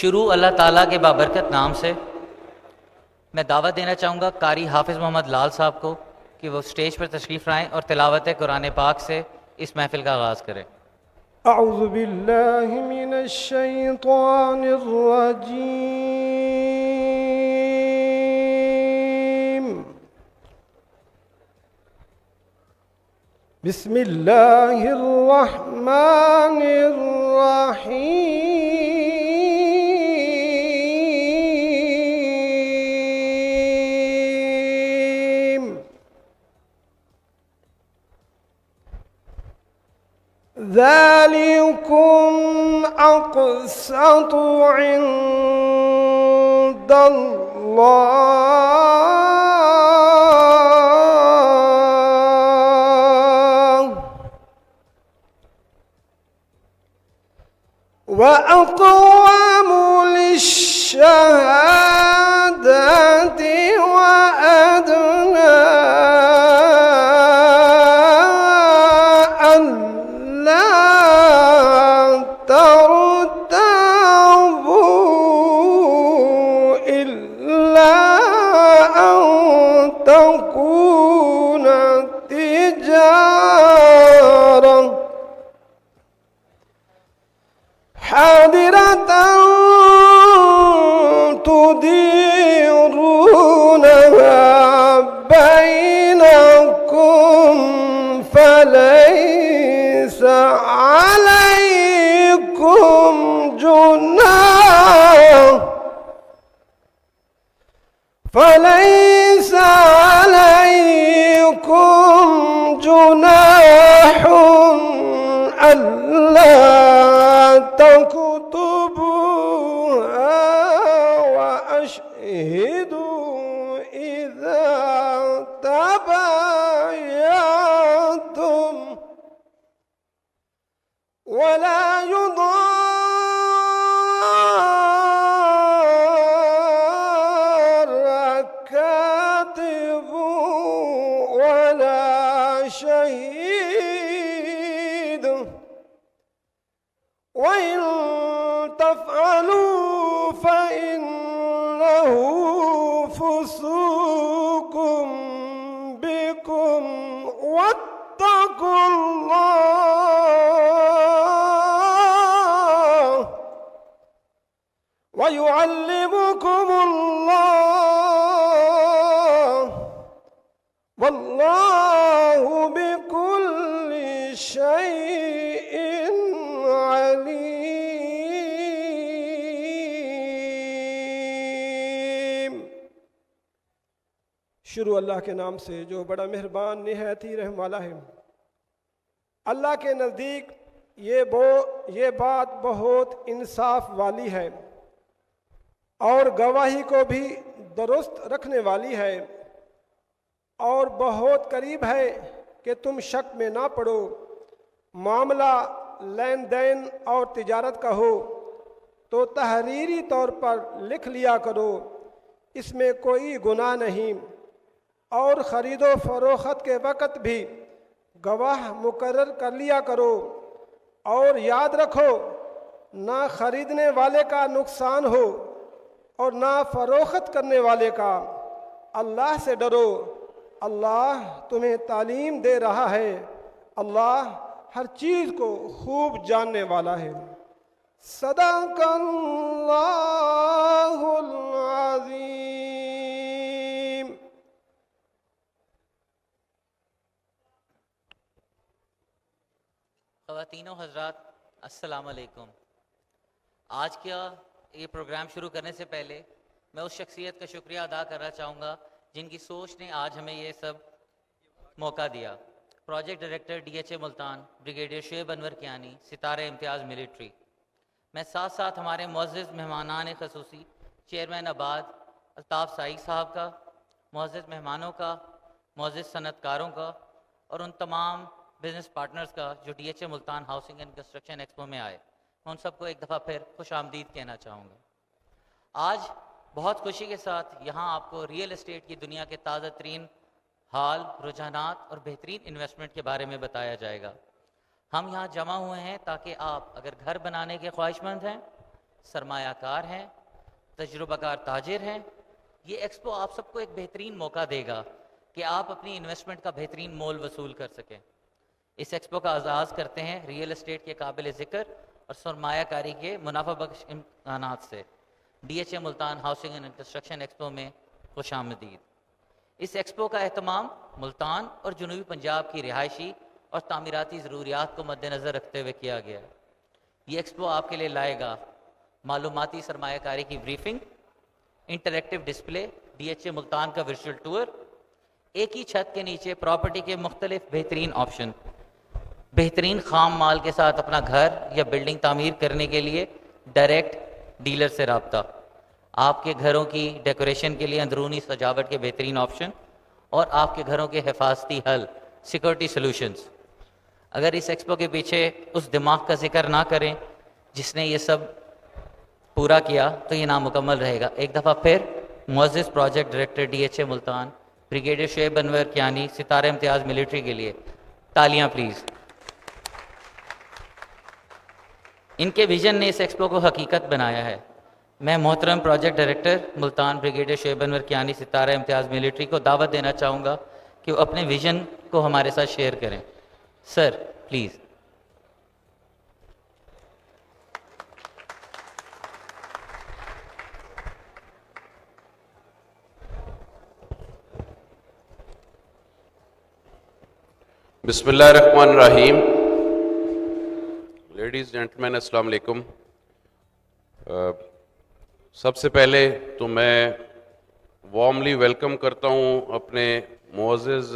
शुरू अल्लाह ताला के बाबरकत नाम से मैं दावत देना चाहूँगा कारी हाफिज़ मोहम्मद लाल साहब को कि वो स्टेज पर तशरीफ़ लाएँ और तिलावत कुरान पाक से इस महफ़िल का आगाज़ करें। अऊज़ु बिल्लाहि मिनश शैतानिर रजीम। बिस्मिल्लाहिर रहमानिर रहीम। ज़ालिकुम अक़सतु इंदल्लाह व अक़वामु लिश्शहादति व अदना तुदीरूनहा बैनकुम फलैस अलैकुम जुनाहुन अल्ला तकुतुबूहा व अशहिदू इज़ा तबायअतुम वला युदार कातिबु वला शहीद वइन तफ़अलू फ़इन्नहु फ़ुसूकुम बिकुम वत्तक़ुल्लाह व युअल्लिमुकुमुल्लाह वल्लाहु बिकुल्लि शैइन अलीम। शुरू अल्लाह के नाम से जो बड़ा मेहरबान निहायत ही रहम वाला है। अल्लाह के नज़दीक ये बात बहुत इंसाफ वाली है और गवाही को भी दुरुस्त रखने वाली है और बहुत करीब है कि तुम शक में ना पड़ो। मामला लेन देन और तिजारत का हो तो तहरीरी तौर पर लिख लिया करो, इसमें कोई गुनाह नहीं। और ख़रीदो फरोख्त के वक़्त भी गवाह मुकर्रर कर लिया करो और याद रखो ना ख़रीदने वाले का नुकसान हो और ना फरोख्त करने वाले का। अल्लाह से डरो, अल्लाह तुम्हें तालीम दे रहा है, अल्लाह हर चीज़ को खूब जानने वाला है। सदक़ल्लाहुल अज़ीम। ख़वातीनो हज़रात, अस्सलाम वालेकुम। आज का ये प्रोग्राम शुरू करने से पहले मैं उस शख्सियत का शुक्रिया अदा करना चाहूँगा जिनकी सोच ने आज हमें ये सब मौका दिया। Project director DHA Multan brigadier Shoaib Anwar Kiani, सितारे इम्तियाज़ मिलिट्री। मैं साथ साथ हमारे मुअज़्ज़िज़ मेहमानान ख़ुसूसी चेयरमैन आबाद अल्ताफ़ साई साहब का, मुअज़्ज़िज़ मेहमानों का, मुअज़्ज़िज़ सनतकारों का और उन तमाम बिज़नेस पार्टनर्स का जो DHA Multan housing and construction expo में आए, मैं उन सबको एक दफ़ा फिर खुश आमदीद कहना चाहूँगा। आज बहुत खुशी के साथ यहाँ आपको रियल एस्टेट की दुनिया के ताज़ा तरीन हाल, रुझानात और बेहतरीन इन्वेस्टमेंट के बारे में बताया जाएगा। हम यहाँ जमा हुए हैं ताकि आप अगर घर बनाने के ख्वाहिशमंद हैं सरमायाकार हैं, तजुर्बाकार ताजिर हैं। ये एक्सपो आप सबको एक बेहतरीन मौका देगा कि आप अपनी इन्वेस्टमेंट का बेहतरीन मोल वसूल कर सकें। इस एक्सपो का आगाज़ करते हैं रियल एस्टेट के काबिल ज़िक्र और सरमायाकारी के मुनाफा बख्श इम्कानात से। DHA Multan housing and construction expo में खुश आमदीद। इस एक्सपो का एहतमाम मुल्तान और जनूबी पंजाब की रिहायशी और तामीराती ज़रूरियात को मद्देनज़र रखते हुए किया गया है। ये एक्सपो आपके लिए लाएगा मालूमाती सरमायाकारी की briefing, interactive display, DHA Multan का वर्चुअल टूर, एक ही छत के नीचे प्रॉपर्टी के मुख्तलिफ बेहतरीन ऑप्शन, बेहतरीन खाम माल के साथ अपना घर या बिल्डिंग तामीर करने के लिए डायरेक्ट डीलर से रब्ता, आपके घरों की डेकोरेशन के लिए अंदरूनी सजावट के बेहतरीन ऑप्शन और आपके घरों के हिफाजती हल, सिक्योरिटी सॉल्यूशंस। अगर इस एक्सपो के पीछे उस दिमाग का जिक्र ना करें जिसने ये सब पूरा किया तो ये नामुकम्मल रहेगा। एक दफ़ा फिर मुअज़्ज़िज़ project director DHA Multan brigadier Shoaib Anwar Kiani, सितारे इम्तियाज़ मिलिट्री के लिए तालियां प्लीज़। इनके विजन ने इस एक्सपो को हकीकत बनाया है। मैं मोहतरम project director Multan brigadier Shoaib Anwar Kiani, सितारा इम्तियाज़ मिलिट्री को दावत देना चाहूँगा कि वो अपने विजन को हमारे साथ शेयर करें। Sir please. बिस्मिल्लाहिर्रहमानिर्रहीम। लेडीज़ जेंटलमैन, अस्सलाम वालेकुम। सबसे पहले तो मैं वार्मली वेलकम करता हूँ अपने मुअज़्ज़िज़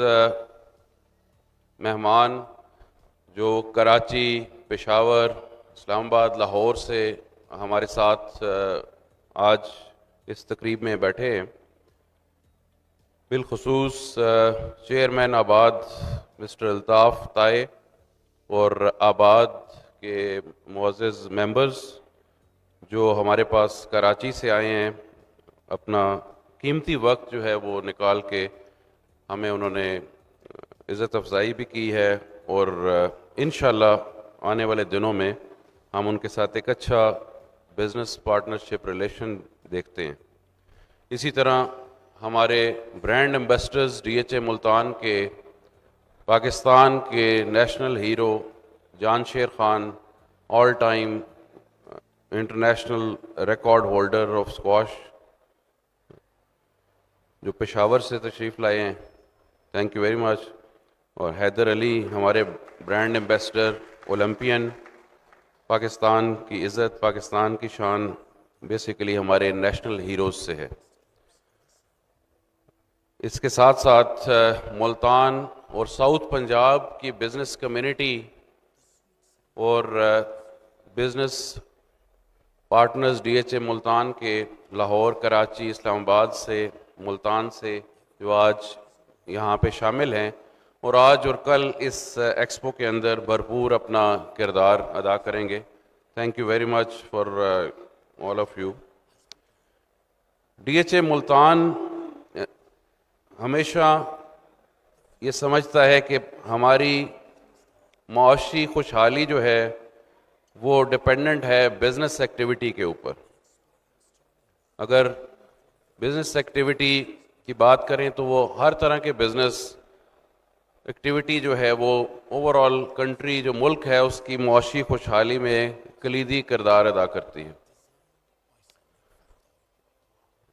मेहमान जो कराची, पेशावर, इस्लामाबाद, लाहौर से हमारे साथ आज इस तकरीब में बैठे हैं। बिलखुसूस चेयरमैन आबाद मिस्टर अल्ताफ़ ताए और आबाद के मुअज़्ज़िज़ मेंबर्स जो हमारे पास कराची से आए हैं, अपना कीमती वक्त जो है वो निकाल के हमें उन्होंने इज़्ज़त अफ़ज़ाई भी की है और इंशाअल्लाह आने वाले दिनों में हम उनके साथ एक अच्छा बिज़नेस पार्टनरशिप रिलेशन देखते हैं। इसी तरह हमारे ब्रांड एम्बेसडर्स DHA मुल्तान के पाकिस्तान के national hero Jansher Khan, all time international record holder of squash, जो पेशावर से तशरीफ़ लाए हैं, थैंक यू वेरी मच। और हैदर अली हमारे ब्रांड एम्बेसडर, ओलंपियन, पाकिस्तान की इज़्ज़त, पाकिस्तान की शान, बेसिकली हमारे नेशनल हीरोज़ से है। इसके साथ साथ मुल्तान और साउथ पंजाब की बिज़नेस कम्युनिटी और बिज़नेस पार्टनर्स DHA मुल्तान के लाहौर, कराची, इस्लामाबाद से, मुल्तान से जो आज यहाँ पे शामिल हैं और आज और कल इस एक्सपो के अंदर भरपूर अपना किरदार अदा करेंगे। Thank you very much for all of you. DHA Multan हमेशा ये समझता है कि हमारी माशी खुशहाली जो है वो डिपेंडेंट है बिज़नेस एक्टिविटी के ऊपर। अगर बिज़नेस एक्टिविटी की बात करें तो वो हर तरह के बिज़नेस एक्टिविटी जो है वो ओवरऑल कंट्री, जो मुल्क है, उसकी माशी खुशहाली में कलीदी किरदार अदा करती है।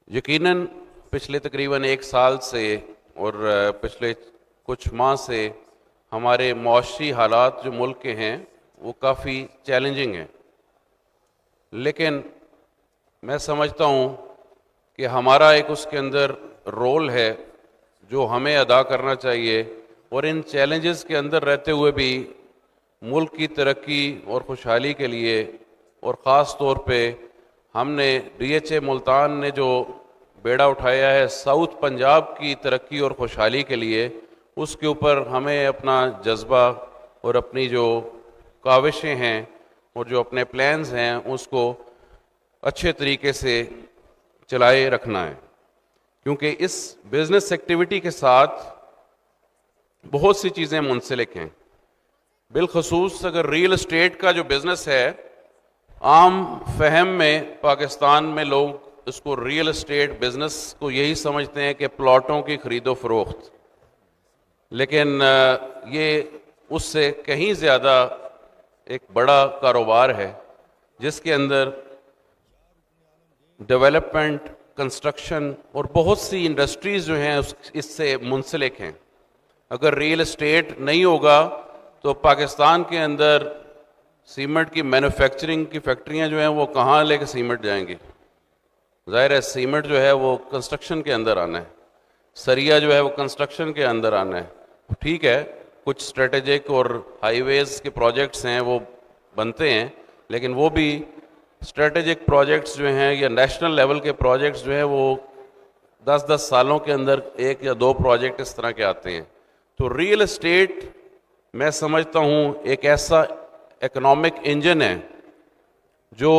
यकीनन पिछले तकरीबन 1 साल से और पिछले कुछ माह से हमारे माशी हालात जो मुल्क के हैं वो काफ़ी चैलेंजिंग हैं, लेकिन मैं समझता हूँ कि हमारा एक उसके अंदर रोल है जो हमें अदा करना चाहिए और इन चैलेंजेस के अंदर रहते हुए भी मुल्क की तरक्की और खुशहाली के लिए, और ख़ास तौर पे हमने DHA मुल्तान ने जो बेड़ा उठाया है साउथ पंजाब की तरक्की और खुशहाली के लिए, उसके ऊपर हमें अपना जज्बा और अपनी जो काविशें हैं और जो अपने प्लान्स हैं उसको अच्छे तरीके से चलाए रखना है, क्योंकि इस बिज़नेस एक्टिविटी के साथ बहुत सी चीज़ें मुंसलिक हैं। बिलखसूस अगर रियल एस्टेट का जो बिज़नेस है, आम फहम में पाकिस्तान में लोग इसको रियल एस्टेट बिजनेस को यही समझते हैं कि प्लॉटों की खरीदो फरोख्त, लेकिन ये उससे कहीं ज़्यादा एक बड़ा कारोबार है जिसके अंदर डेवलपमेंट, कंस्ट्रक्शन और बहुत सी इंडस्ट्रीज़ जो हैं इससे मुंसलिक हैं। अगर रियल एस्टेट नहीं होगा तो पाकिस्तान के अंदर सीमेंट की मैन्युफैक्चरिंग की फैक्ट्रियां जो हैं वो कहाँ लेके सीमेंट जाएंगी? ज़ाहिर है सीमेंट जो है वो कंस्ट्रक्शन के अंदर आना है, सरिया जो है वो कंस्ट्रक्शन के अंदर आना है। ठीक है, कुछ स्ट्रेटेजिक और हाईवेज़ के प्रोजेक्ट्स हैं वो बनते हैं, लेकिन वो भी स्ट्रेटेजिक प्रोजेक्ट्स जो हैं या नेशनल लेवल के प्रोजेक्ट्स जो हैं वो 10-10 सालों के अंदर 1 या 2 प्रोजेक्ट इस तरह के आते हैं। तो रियल एस्टेट मैं समझता हूँ एक ऐसा इकोनॉमिक इंजन है जो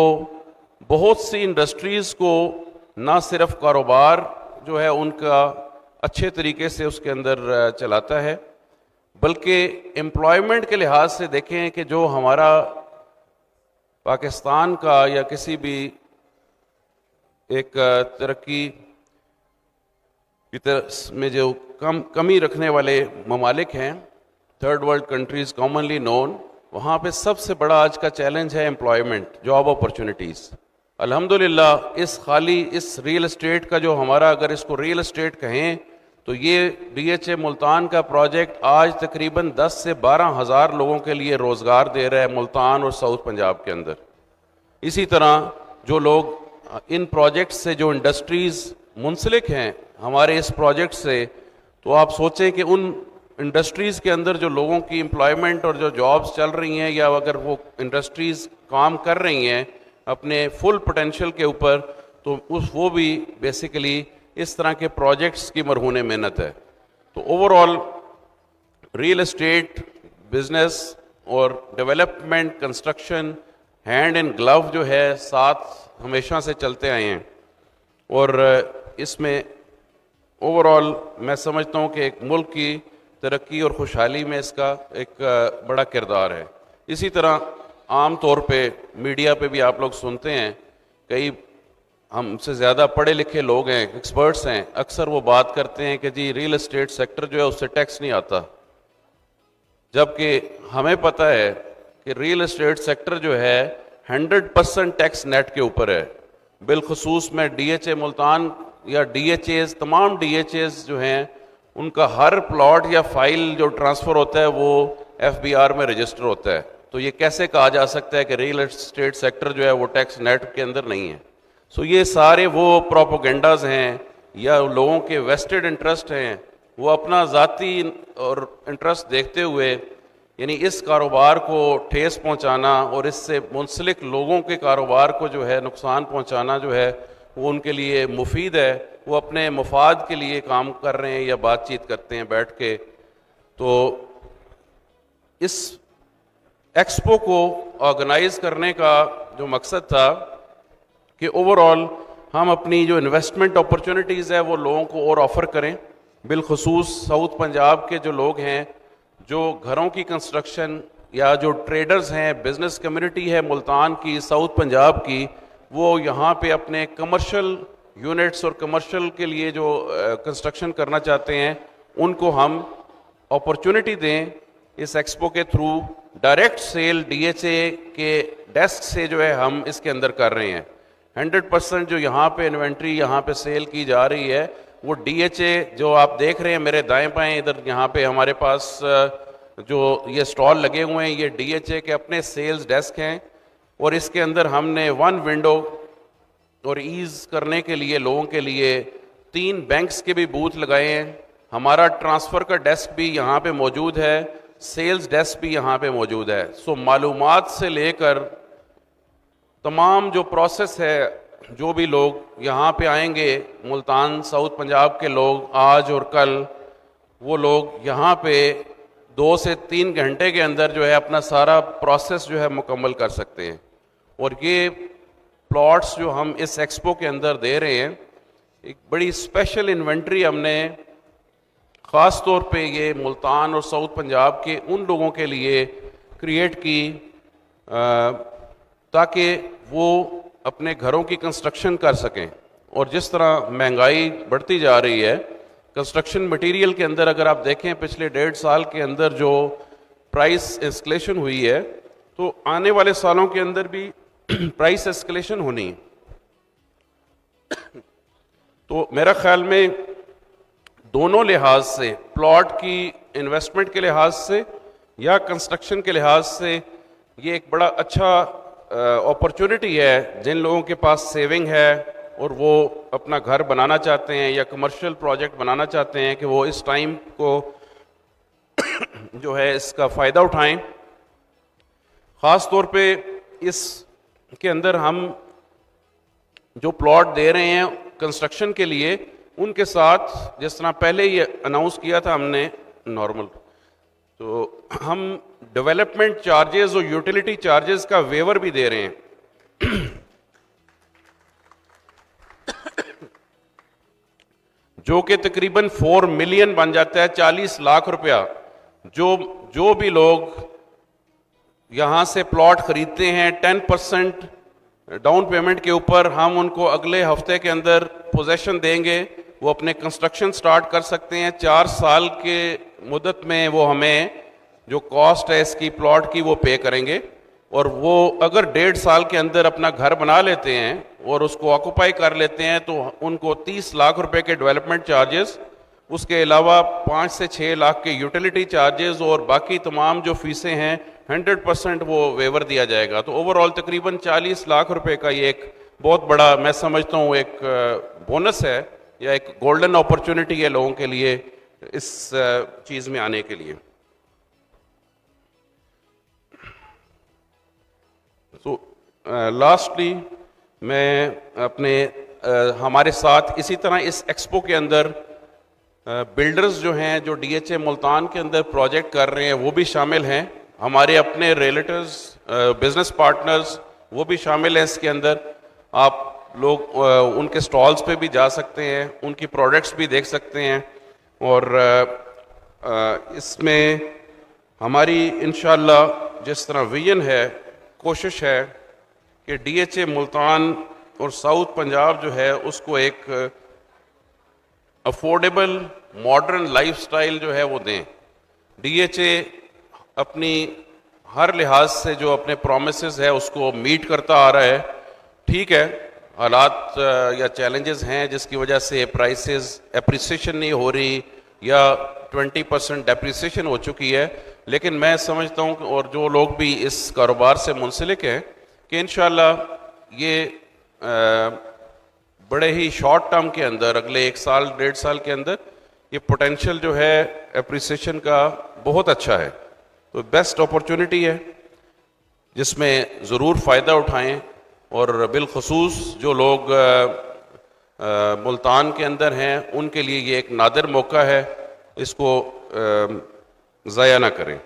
बहुत सी इंडस्ट्रीज़ को ना सिर्फ कारोबार जो है उनका अच्छे तरीके से उसके अंदर चलाता है, बल्कि एम्प्लॉयमेंट के लिहाज से देखें कि जो हमारा पाकिस्तान का या किसी भी एक तरक्की में जो कमी रखने वाले ममालिक हैं, third world countries commonly known, वहाँ पे सबसे बड़ा आज का चैलेंज है एम्प्लॉयमेंट, जॉब अपॉर्चुनिटीज़। अल्हम्दुलिल्लाह इस रियल एस्टेट का जो हमारा, अगर इसको रियल एस्टेट कहें तो ये DHA मुल्तान का प्रोजेक्ट आज तकरीबन 10 से 12 हज़ार लोगों के लिए रोज़गार दे रहा है मुल्तान और साउथ पंजाब के अंदर। इसी तरह जो लोग इन प्रोजेक्ट से, जो इंडस्ट्रीज़ मुंसलिक हैं हमारे इस प्रोजेक्ट से, तो आप सोचें कि उन इंडस्ट्रीज़ के अंदर जो लोगों की एम्प्लॉयमेंट और जो जॉब्स चल रही हैं, या अगर वो इंडस्ट्रीज़ काम कर रही हैं अपने फुल पोटेंशियल के ऊपर, तो वो भी बेसिकली इस तरह के प्रोजेक्ट्स की मरहून मेहनत है। तो ओवरऑल रियल एस्टेट बिजनेस और development, construction hand in glove जो है साथ हमेशा से चलते आए हैं, और इसमें ओवरऑल मैं समझता हूँ कि एक मुल्क की तरक्की और खुशहाली में इसका एक बड़ा किरदार है। इसी तरह आम तौर पे मीडिया पे भी आप लोग सुनते हैं, कई हमसे ज़्यादा पढ़े लिखे लोग हैं, एक्सपर्ट्स हैं, अक्सर वो बात करते हैं कि जी रियल एस्टेट सेक्टर जो है उससे टैक्स नहीं आता, जबकि हमें पता है कि रियल एस्टेट सेक्टर जो है 100% टैक्स नेट के ऊपर है। बिलखसूस में DHA मुल्तान या DHAs, तमाम DHAs जो हैं उनका हर प्लॉट या फाइल जो ट्रांसफ़र होता है वो FBR में रजिस्टर होता है। तो ये कैसे कहा जा सकता है कि रियल एस्टेट सेक्टर जो है वो टैक्स नेट के अंदर नहीं है? सो ये सारे वो प्रोपोगेंडाज हैं या लोगों के वेस्टेड इंटरेस्ट हैं, वो अपना ज़ाती और इंटरेस्ट देखते हुए यानी इस कारोबार को ठेस पहुंचाना और इससे मुंसलिक लोगों के कारोबार को जो है नुकसान पहुंचाना जो है वो उनके लिए मुफीद है। वो अपने मफाद के लिए काम कर रहे हैं या बातचीत करते हैं बैठ के। तो इस एक्सपो को ऑर्गेनाइज करने का जो मकसद था कि ओवरऑल हम अपनी जो इन्वेस्टमेंट अपॉर्चुनिटीज़ है वो लोगों को और ऑफ़र करें, बिलखसूस साउथ पंजाब के जो लोग हैं जो घरों की कंस्ट्रक्शन या जो ट्रेडर्स हैं, बिज़नेस कम्युनिटी है मुल्तान की, साउथ पंजाब की, वो यहाँ पे अपने कमर्शियल यूनिट्स और कमर्शियल के लिए जो कंस्ट्रक्शन करना चाहते हैं उनको हम अपॉर्चुनिटी दें इस एक्सपो के थ्रू। डायरेक्ट सेल DHA के डेस्क से जो है हम इसके अंदर कर रहे हैं। 100% जो यहाँ पे इन्वेंट्री यहाँ पे सेल की जा रही है वो DHA जो आप देख रहे हैं मेरे दाएं बाएं इधर यहाँ पे हमारे पास जो ये स्टॉल लगे हुए हैं ये DHA के अपने सेल्स डेस्क हैं, और इसके अंदर हमने 1 विंडो और ईज़ करने के लिए लोगों के लिए 3 बैंक्स के भी बूथ लगाए हैं। हमारा ट्रांसफ़र का डेस्क भी यहाँ पे मौजूद है, सेल्स डेस्क भी यहाँ पे मौजूद है। सो मालूमात से लेकर तमाम जो प्रोसेस है, जो भी लोग यहाँ पे आएंगे मुल्तान साउथ पंजाब के लोग आज और कल, वो लोग यहाँ पे 2 से 3 घंटे के अंदर जो है अपना सारा प्रोसेस जो है मुकम्मल कर सकते हैं। और ये प्लॉट्स जो हम इस एक्सपो के अंदर दे रहे हैं, एक बड़ी स्पेशल इन्वेंट्री हमने ख़ास तौर पे ये मुल्तान और साउथ पंजाब के उन लोगों के लिए क्रिएट की ताकि वो अपने घरों की कंस्ट्रक्शन कर सकें। और जिस तरह महंगाई बढ़ती जा रही है, कंस्ट्रक्शन मटेरियल के अंदर अगर आप देखें पिछले 1.5 साल के अंदर जो प्राइस एस्केलेशन हुई है, तो आने वाले सालों के अंदर भी प्राइस एस्केलेशन होनी है। तो मेरा ख्याल में दोनों लिहाज से, प्लॉट की इन्वेस्टमेंट के लिहाज से या कंस्ट्रक्शन के लिहाज से, ये एक बड़ा अच्छा अपॉर्चुनिटी है जिन लोगों के पास सेविंग है और वो अपना घर बनाना चाहते हैं या कमर्शियल प्रोजेक्ट बनाना चाहते हैं, कि वो इस टाइम को जो है इसका फ़ायदा उठाएं। ख़ास तौर पे इसके अंदर हम जो प्लॉट दे रहे हैं कंस्ट्रक्शन के लिए, उनके साथ जिस तरह पहले ही अनाउंस किया था हमने नॉर्मल, तो हम डेवलपमेंट चार्जेस और यूटिलिटी चार्जेस का वेवर भी दे रहे हैं जो कि तकरीबन 4 मिलियन बन जाता है, 40 लाख रुपया। जो भी लोग यहाँ से प्लॉट खरीदते हैं 10% डाउन पेमेंट के ऊपर, हम उनको अगले हफ्ते के अंदर पोजेशन देंगे, वो अपने कंस्ट्रक्शन स्टार्ट कर सकते हैं। 4 साल के मुद्दत में वो हमें जो कॉस्ट है इसकी प्लॉट की वो पे करेंगे, और वो अगर 1.5 साल के अंदर अपना घर बना लेते हैं और उसको ऑक्यूपाई कर लेते हैं तो उनको 30 लाख रुपए के डेवलपमेंट चार्जेस, उसके अलावा 5 से 6 लाख के यूटिलिटी चार्जेस और बाकी तमाम जो फीसें हैं 100% वो वेवर दिया जाएगा। तो ओवरऑल तकरीबन 40 लाख रुपए का ये एक बहुत बड़ा, मैं समझता हूँ, एक बोनस है या एक गोल्डन अपॉर्चुनिटी है लोगों के लिए इस चीज़ में आने के लिए। तो लास्टली मैं अपने हमारे साथ इसी तरह इस एक्सपो के अंदर बिल्डर्स जो हैं, जो DHA मुल्तान के अंदर प्रोजेक्ट कर रहे हैं, वो भी शामिल हैं। हमारे अपने रिलेटिव्स, बिजनेस पार्टनर्स, वो भी शामिल हैं इसके अंदर। आप लोग उनके स्टॉल्स पे भी जा सकते हैं, उनकी प्रोडक्ट्स भी देख सकते हैं। और इसमें हमारी इंशाअल्लाह जिस तरह विजन है, कोशिश है कि DHA मुल्तान और साउथ पंजाब जो है उसको एक अफोर्डेबल मॉडर्न लाइफस्टाइल जो है वो दें। DHA अपनी हर लिहाज से जो अपने प्रोमिसेस है उसको मीट करता आ रहा है। ठीक है, हालात या चैलेंजेस हैं जिसकी वजह से प्राइसेस एप्रिसिएशन नहीं हो रही या 20% डेप्रिसिएशन हो चुकी है, लेकिन मैं समझता हूं और जो लोग भी इस कारोबार से मुंसलिक हैं कि इंशाल्लाह ये बड़े ही शॉर्ट टर्म के अंदर, अगले 1 साल 1.5 साल के अंदर ये पोटेंशियल जो है एप्रिसिएशन का बहुत अच्छा है। तो बेस्ट अपॉर्चुनिटी है जिसमें ज़रूर फ़ायदा उठाएं, और बिलखसूस जो लोग मुल्तान के अंदर हैं उनके लिए ये एक नादिर मौका है, इसको ज़ाया ना करें।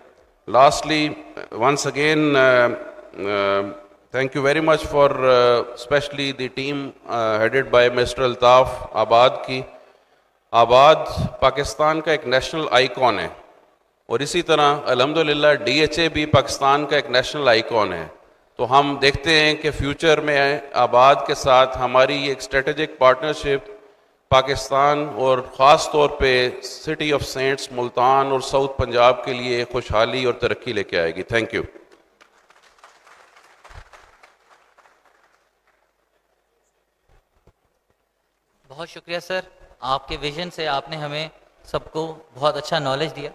Lastly once again thank you very much for especially the team headed by Mr. Altaf आबाद की। आबाद पाकिस्तान का एक नेशनल आइकॉन है, और इसी तरह अल्हम्दुलिल्लाह DHA भी पाकिस्तान का एक नेशनल आइकॉन है। तो हम देखते हैं कि फ्यूचर में आबाद के साथ हमारी एक स्ट्रेटेजिक पार्टनरशिप पाकिस्तान और ख़ास तौर पे सिटी ऑफ सेंट्स मुल्तान और साउथ पंजाब के लिए खुशहाली और तरक्की लेके आएगी। Thank you. बहुत शुक्रिया सर, आपके विजन से आपने हमें सबको बहुत अच्छा नॉलेज दिया।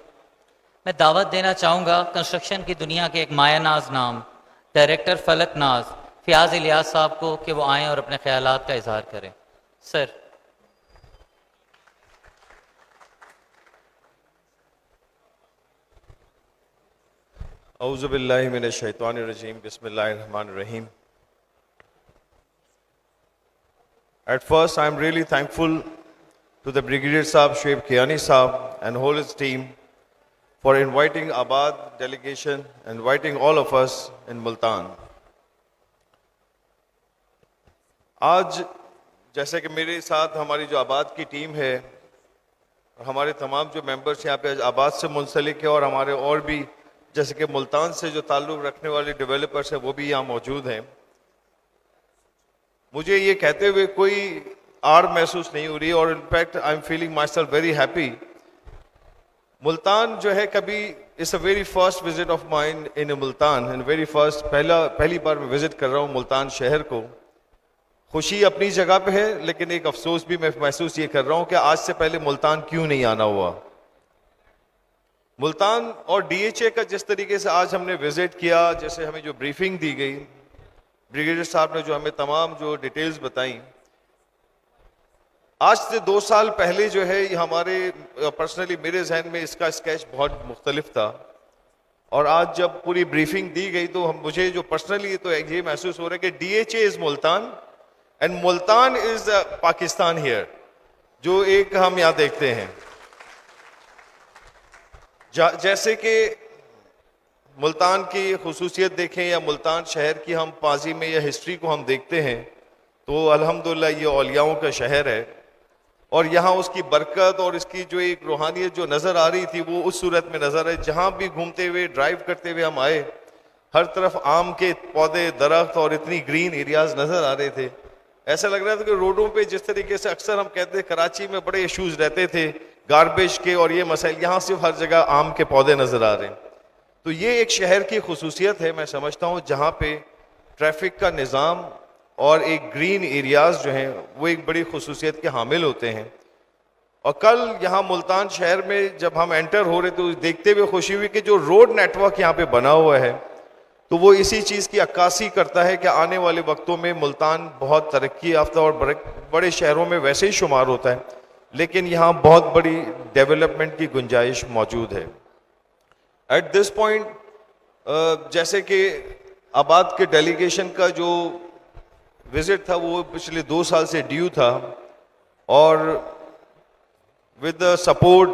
मैं दावत देना चाहूँगा कंस्ट्रक्शन की दुनिया के एक मायानाज नाम डायरेक्टर फलक नाज फ़ियाज़ इलियास साहब को कि वो आएँ और अपने ख्यालात का इजहार करें। सर। औज़ु बिल्लाहि मिनश शैतानिर रजीम, बिस्मिल्लाहिर रहमानिर रहीम। At first, I am really thankful to the Brigadier Saab, Shoaib Kiani Saab and whole his team for inviting Abad delegation, inviting all of us in Multan. आज जैसे कि मेरे साथ हमारी जो आबाद की टीम है और हमारे तमाम जो मेंबर्स यहाँ पे आबाद से मुंसलिक है और भी जैसे कि मुल्तान से जो ताल्लुक़ रखने वाले डेवलपर्स हैं वो भी यहाँ मौजूद हैं। मुझे ये कहते हुए कोई आड़ महसूस नहीं हो रही, और in fact I am feeling my self very happy. Multan जो है, कभी it's a very first visit of mine in Multan, and very first पहली बार मैं विजिट कर रहा हूँ मुल्तान शहर को। खुशी अपनी जगह पे है, लेकिन एक अफसोस भी मैं महसूस ये कर रहा हूँ कि आज से पहले मुल्तान क्यों नहीं आना हुआ। मुल्तान और डीएचए का जिस तरीके से आज हमने विजिट किया, जैसे हमें जो ब्रीफिंग दी गई, ब्रिगेडियर साहब ने जो हमें तमाम जो डिटेल्स बताई, आज से 2 साल पहले जो है ये हमारे पर्सनली मेरे जहन में इसका स्केच बहुत मुख्तलिफ था, और आज जब पूरी ब्रीफिंग दी गई तो मुझे जो पर्सनली तो ये महसूस हो रहा है कि DHA is Multan and Multan is Pakistan here, जो एक हम यहाँ देखते हैं। जैसे कि मुल्तान की खुसूसियत देखें या मुल्तान शहर की हम पाजी में या हिस्ट्री को हम देखते हैं, तो अल्हम्दुलिल्लाह ये औलियाओं का शहर है, और यहाँ उसकी बरकत और इसकी जो एक रूहानियत जो नज़र आ रही थी वो उस सूरत में नज़र है। जहाँ भी घूमते हुए ड्राइव करते हुए हम आए, हर तरफ आम के पौधे, दरख्त और इतनी ग्रीन एरियाज नज़र आ रहे थे। ऐसा लग रहा था कि रोडों पे जिस तरीके से अक्सर हम कहते हैं कराची में बड़े इश्यूज रहते थे गार्बेज के और ये मसाइल, यहाँ सिर्फ हर जगह आम के पौधे नज़र आ रहे हैं। तो ये एक शहर की खुसूसियत है, मैं समझता हूँ, जहाँ पे ट्रैफिक का निज़ाम और एक ग्रीन एरियाज जो हैं वो एक बड़ी खुसूसियत के हामिल होते हैं। और कल यहाँ मुल्तान शहर में जब हम एंटर हो रहे तो देखते हुए खुशी हुई कि जो रोड नेटवर्क यहाँ पे बना हुआ है तो वो इसी चीज़ की अक्कासी करता है कि आने वाले वक्तों में मुल्तान बहुत तरक्की याफ्ता और बड़े शहरों में वैसे ही शुमार होता है, लेकिन यहाँ बहुत बड़ी डेवलपमेंट की गुंजाइश मौजूद है। एट दिस पॉइंट जैसे कि आबाद के डेलीगेशन का जो विजिट था वो पिछले 2 साल से ड्यू था, और with the support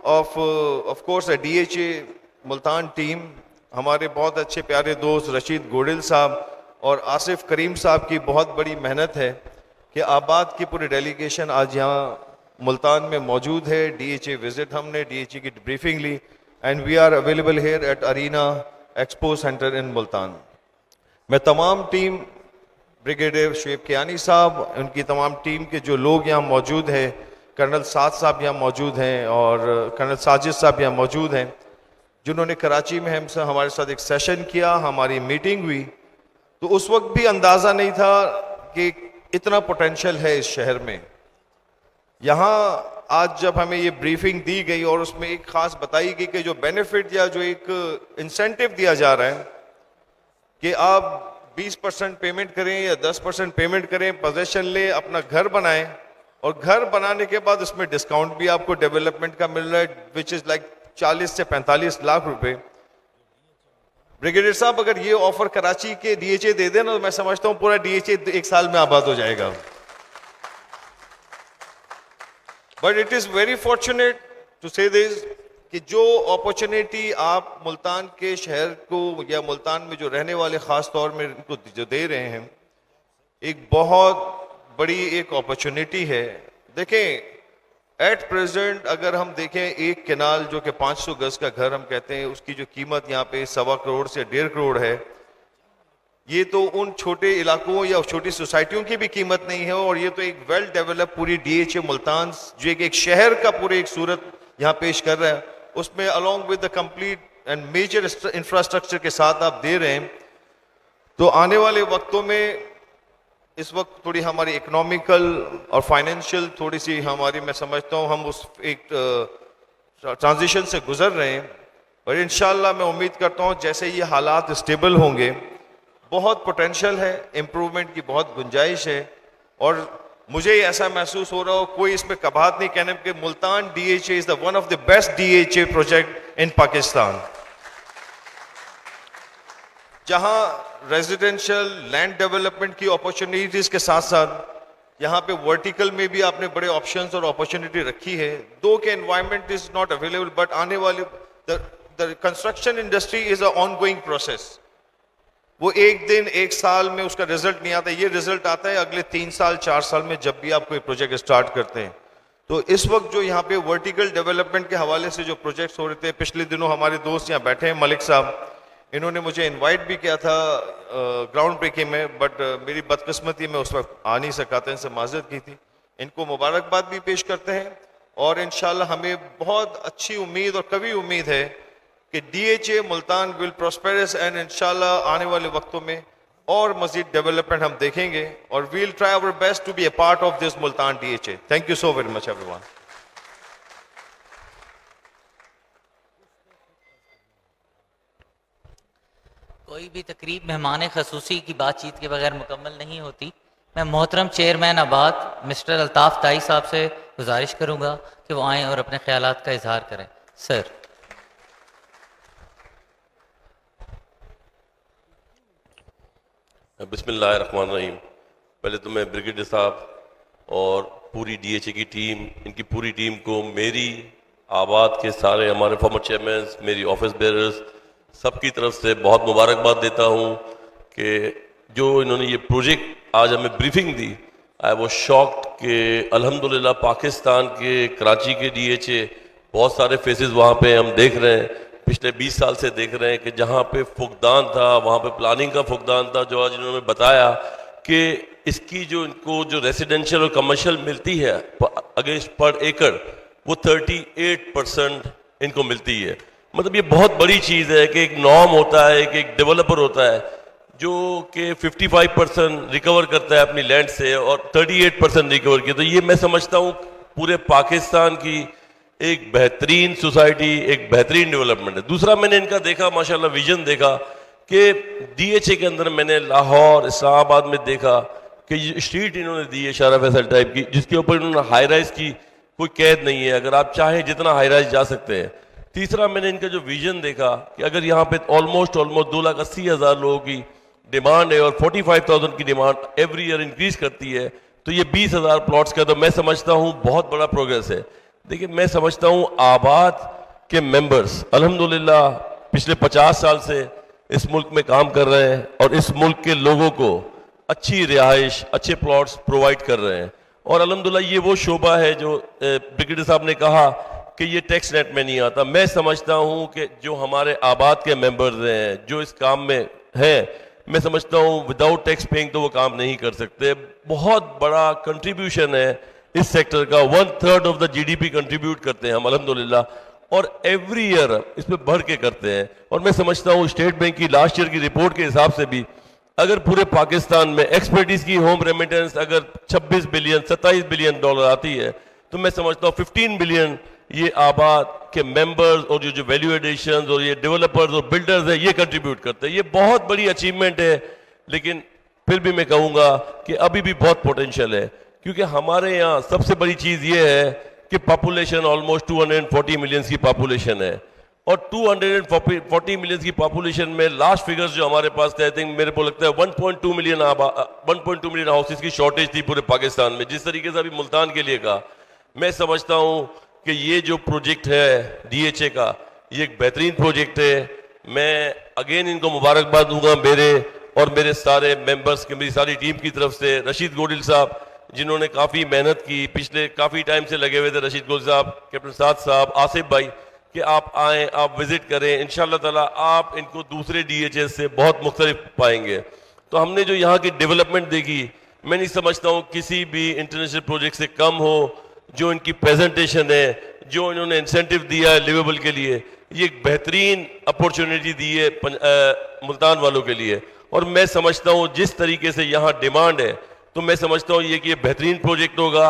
of course DHA Multan team, हमारे बहुत अच्छे प्यारे दोस्त रशीद गोडिल साहब और आसिफ करीम साहब की बहुत बड़ी मेहनत है कि आबाद की पूरी डेलीगेशन आज यहाँ मुल्तान में मौजूद है। डीएचए विजिट हमने डीएचए की ब्रीफिंग ली, and we are available here at arena expo centre in Multan. मैं तमाम टीम, ब्रिगेडियर शुएब कियानी साहब, उनकी तमाम टीम के जो लोग यहाँ मौजूद हैं, कर्नल साद साहब यहाँ मौजूद हैं और कर्नल साजिद साहब यहाँ मौजूद हैं, जिन्होंने कराची में हमसे हमारे साथ एक सेशन किया, हमारी मीटिंग हुई, तो उस वक्त भी अंदाज़ा नहीं था कि इतना पोटेंशियल है इस शहर में। यहाँ आज जब हमें ये ब्रीफिंग दी गई और उसमें एक ख़ास बताई गई कि जो बेनिफिट या जो एक इंसेंटिव दिया जा रहा है कि आप 20% पेमेंट करें या 10% पेमेंट करें, पोजेशन लें, अपना घर बनाएं, और घर बनाने के बाद उसमें डिस्काउंट भी आपको डेवलपमेंट का मिल रहा है, विच इज़ लाइक 40 से 45 लाख रुपए। ब्रिगेडियर साहब, अगर ये ऑफर कराची के डीएचए दे देना तो मैं समझता हूँ पूरा डीएचए 1 साल में आबाद हो जाएगा। But it is very fortunate to say this कि जो अपॉर्चुनिटी आप मुल्तान के शहर को या मुल्तान में जो रहने वाले ख़ास तौर में इनको जो दे रहे हैं, एक बहुत बड़ी एक अपॉर्चुनिटी है। देखें, एट प्रेजेंट अगर हम देखें एक केनाल जो कि 500 गज का घर हम कहते हैं, उसकी जो कीमत यहाँ पे 1.25 करोड़ से 1.5 करोड़ है, ये तो उन छोटे इलाकों या छोटी सोसाइटियों की भी कीमत नहीं है, और ये तो एक वेल डेवलप पूरी डीएचए मुल्तान जो एक शहर का पूरे एक सूरत यहाँ पेश कर रहा है, उसमें along with the complete and major infrastructure के साथ आप दे रहे हैं। तो आने वाले वक्तों में इस वक्त थोड़ी हमारी इकोनॉमिकल और फाइनेंशियल थोड़ी सी हमारी, मैं समझता हूँ हम उस एक ट्रांजिशन से गुजर रहे हैं, और इंशाल्लाह मैं उम्मीद करता हूँ जैसे ये हालात स्टेबल होंगे, बहुत पोटेंशियल है, इम्प्रूवमेंट की बहुत गुंजाइश है, और मुझे ऐसा महसूस हो रहा हो, कोई इसमें कबात नहीं कहने कि Multan DHA is the one of the best DHA project in Pakistan, जहां रेजिडेंशियल लैंड डेवलपमेंट की अपॉर्चुनिटीज के साथ साथ यहाँ पे वर्टिकल में भी आपने बड़े ऑप्शंस और अपॉर्चुनिटी रखी है। दो के environment is not available, but आने वाले the construction industry is a ongoing process. वो एक दिन एक साल में उसका रिजल्ट नहीं आता, ये रिजल्ट आता है अगले 3 साल 4 साल में जब भी आप कोई प्रोजेक्ट स्टार्ट करते हैं। तो इस वक्त जो यहाँ पे वर्टिकल डेवलपमेंट के हवाले से जो प्रोजेक्ट्स हो रहे थे, पिछले दिनों हमारे दोस्त यहाँ बैठे हैं मलिक साहब, इन्होंने मुझे इनवाइट भी किया था ग्राउंड ब्रेकिंग में, बट मेरी बदकिस्मती में उस वक्त आ नहीं सका था, इनसे माजरत की थी। इनको मुबारकबाद भी पेश करते हैं और इंशाल्लाह हमें बहुत अच्छी उम्मीद और कभी उम्मीद है कि DHA Multan will prosperous and इंशाल्लाह आने वाले वक्तों में और मजीद डेवलपमेंट हम देखेंगे और we'll try our best to be a part of this Multan DHA। Thank you so very much everyone. कोई भी तकरीब मेहमान खसूसी की बातचीत के बगैर मुकम्मल नहीं होती। मैं मोहतरम चेयरमैन आबाद मिस्टर अल्ताफ़ ताई साहब से गुजारिश करूंगा कि वो आएँ और अपने ख्यालात का इजहार करें। सर। बिस्मिल्लाहिर्रहमानिर्रहीम। पहले तो मैं ब्रिगेडियर साहब और पूरी DHA की टीम, इनकी पूरी टीम को, मेरी आबाद के सारे हमारे फॉर्मर चेयरमैन, मेरी ऑफिस बेयरर्स, सबकी तरफ से बहुत मुबारकबाद देता हूँ कि जो इन्होंने ये प्रोजेक्ट आज हमें ब्रीफिंग दी, आई वो शॉक्ड कि अल्हम्दुलिल्लाह पाकिस्तान के कराची के DHA बहुत सारे फेसेस वहाँ पे हम देख रहे हैं, पिछले 20 साल से देख रहे हैं कि जहाँ पे फुकदान था वहाँ पे प्लानिंग का फुकदान था। जो आज इन्होंने बताया कि इसकी जो इनको जो रेसिडेंशियल और कमर्शियल मिलती है अगेंस्ट पर एकड़ वो 38% इनको मिलती है। मतलब ये बहुत बड़ी चीज़ है कि एक नॉर्म होता है कि एक डेवलपर होता है जो कि 55% रिकवर करता है अपनी लैंड से और 38% रिकवर किया। तो ये मैं समझता हूँ पूरे पाकिस्तान की एक बेहतरीन सोसाइटी, एक बेहतरीन डेवलपमेंट है। दूसरा मैंने इनका देखा माशाल्लाह विजन देखा कि DHA के अंदर मैंने लाहौर इस्लामाबाद में देखा कि ये स्ट्रीट इन्होंने दी है शारा फैसल टाइप की, जिसके ऊपर इन्होंने हाई राइज की कोई कैद नहीं है, अगर आप चाहें जितना हाई राइज जा सकते हैं। तीसरा मैंने इनका जो विजन देखा कि अगर यहाँ पे ऑलमोस्ट 2,80,000 लोगों की डिमांड है और 45,000 की डिमांड एवरी ईयर इंक्रीज करती है तो ये 20,000 प्लॉट्स का तो मैं समझता हूँ बहुत बड़ा प्रोग्रेस है। देखिए मैं समझता हूँ आबाद के मेंबर्स अल्हम्दुलिल्लाह पिछले 50 साल से इस मुल्क में काम कर रहे हैं और इस मुल्क के लोगों को अच्छी रिहाइश, अच्छे प्लॉट्स प्रोवाइड कर रहे हैं और अल्हम्दुलिल्लाह ये वो शोबा है जो ब्रिगेडियर साहब ने कहा कि ये टैक्स नेट में नहीं आता। मैं समझता हूँ कि जो हमारे आबाद के मेंबर्स हैं जो इस काम में हैं, मैं समझता हूँ विदाउट टैक्स पेइंग तो वो काम नहीं कर सकते। बहुत बड़ा कंट्रीब्यूशन है इस सेक्टर का, 1/3 ऑफ द GDP कंट्रीब्यूट करते हैं हम अल्हम्दुलिल्लाह और एवरी ईयर इसमें बढ़ के करते हैं। और मैं समझता हूँ स्टेट बैंक की लास्ट ईयर की रिपोर्ट के हिसाब से भी अगर पूरे पाकिस्तान में एक्सपर्टीज की होम रेमिटेंस अगर 26 बिलियन 27 बिलियन डॉलर आती है तो मैं समझता हूँ 15 बिलियन ये आबाद के मेंबर्स और जो वैल्यू एडिशन और ये डेवलपर्स और बिल्डर्स है ये कंट्रीब्यूट करते हैं। ये बहुत बड़ी अचीवमेंट है, लेकिन फिर भी मैं कहूँगा कि अभी भी बहुत पोटेंशियल है क्योंकि हमारे यहाँ सबसे बड़ी चीज़ ये है कि पॉपुलेशन ऑलमोस्ट 240 मिलियन की पॉपुलेशन है और 240 मिलियन की पॉपुलेशन में लास्ट फिगर्स जो हमारे पास थे आई थिंक मेरे को लगता है 1.2 मिलियन हाउसेस की शॉर्टेज थी पूरे पाकिस्तान में। जिस तरीके से अभी मुल्तान के लिए कहा, मैं समझता हूँ कि ये जो प्रोजेक्ट है DHA का ये एक बेहतरीन प्रोजेक्ट है। मैं अगेन इनको मुबारकबाद दूंगा मेरे और मेरे सारे मेंबर्स की, मेरी सारी टीम की तरफ से। रशीद गोडिल साहब जिन्होंने काफ़ी मेहनत की, पिछले काफ़ी टाइम से लगे हुए थे, रशीद गोडिल साहब, कैप्टन साद साहब, आसिफ भाई, कि आप आएँ, आप विजिट करें, इंशाल्लाह ताला आप इनको दूसरे DHA से बहुत मुख्तलिफ पाएंगे। तो हमने जो यहाँ की डेवलपमेंट देखी, मैं नहीं समझता हूँ किसी भी इंटरनेशनल प्रोजेक्ट से कम हो। जो इनकी प्रेजेंटेशन है, जो इन्होंने इंसेंटिव दिया है लिवेबल के लिए, ये एक बेहतरीन अपॉर्चुनिटी दी है मुल्तान वालों के लिए। और मैं समझता हूँ जिस तरीके से यहाँ डिमांड है तो मैं समझता हूँ ये कि ये बेहतरीन प्रोजेक्ट होगा।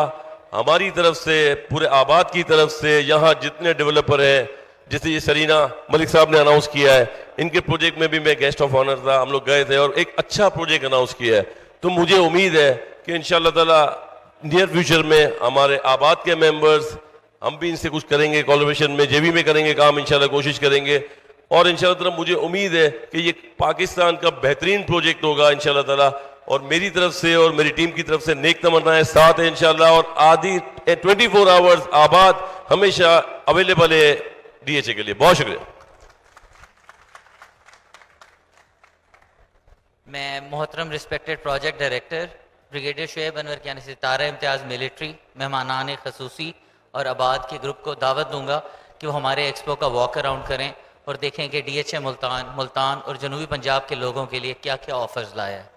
हमारी तरफ से, पूरे आबाद की तरफ से, यहाँ जितने डेवलपर हैं, जैसे ये सरीना मलिक साहब ने अनाउंस किया है, इनके प्रोजेक्ट में भी मैं गेस्ट ऑफ ऑनर था, हम लोग गए थे और एक अच्छा प्रोजेक्ट अनाउंस किया है। तो मुझे उम्मीद है कि इंशाल्लाह ताला नियर फ्यूचर में हमारे आबाद के मेंबर्स, हम भी इनसे कुछ करेंगे, कोलैबोरेशन में JB में करेंगे काम, इंशाल्लाह कोशिश करेंगे। और इंशाल्लाह ताला मुझे उम्मीद है कि ये पाकिस्तान का बेहतरीन प्रोजेक्ट होगा इंशाल्लाह ताला। और मेरी तरफ से और मेरी टीम की तरफ से नेक तमन्नाएं साथ है इंशाल्लाह। और आदि 24 आवर्स आबाद हमेशा अवेलेबल है DHA के लिए। बहुत शुक्रिया। मैं मोहतरम respected project director brigadier Shoaib Anwar यानी सितारा इम्तियाज़ मिलिट्री, मेहमानान खसूसी और आबाद के ग्रुप को दावत दूंगा कि वो हमारे एक्सपो का वॉक अराउंड करें और देखें कि DHA मुल्तान और जनूबी पंजाब के लोगों के लिए क्या क्या ऑफर्स लाया है।